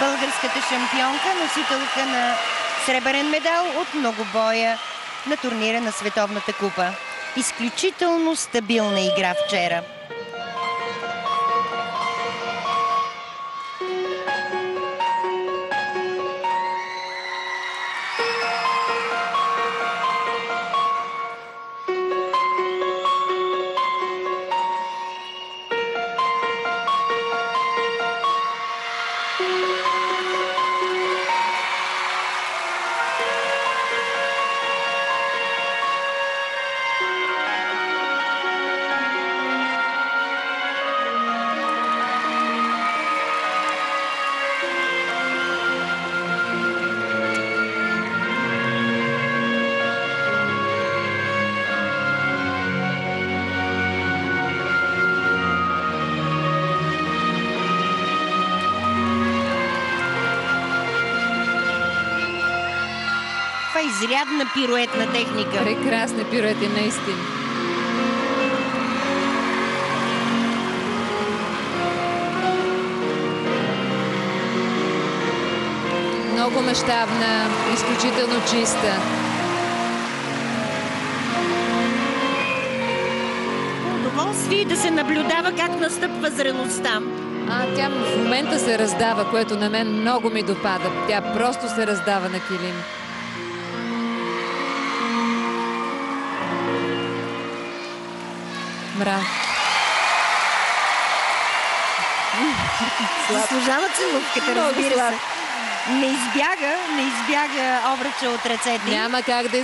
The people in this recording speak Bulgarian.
Българската шампионка, носителка на сребърен медал от многобоя на турнира на Световната купа. Изключително стабилна игра вчера. Това е изрядна пируетна техника. Прекрасни пируети, наистина. Много мащабна, изключително чиста. Удоволствие да се наблюдава как настъпва зрелостта. Тя в момента се раздава, което на мен много ми допада. Тя просто се раздава на килим. Браво. Заслужава целувката, разбира се. Не избяга обръча от ръцете. Няма как да избяга.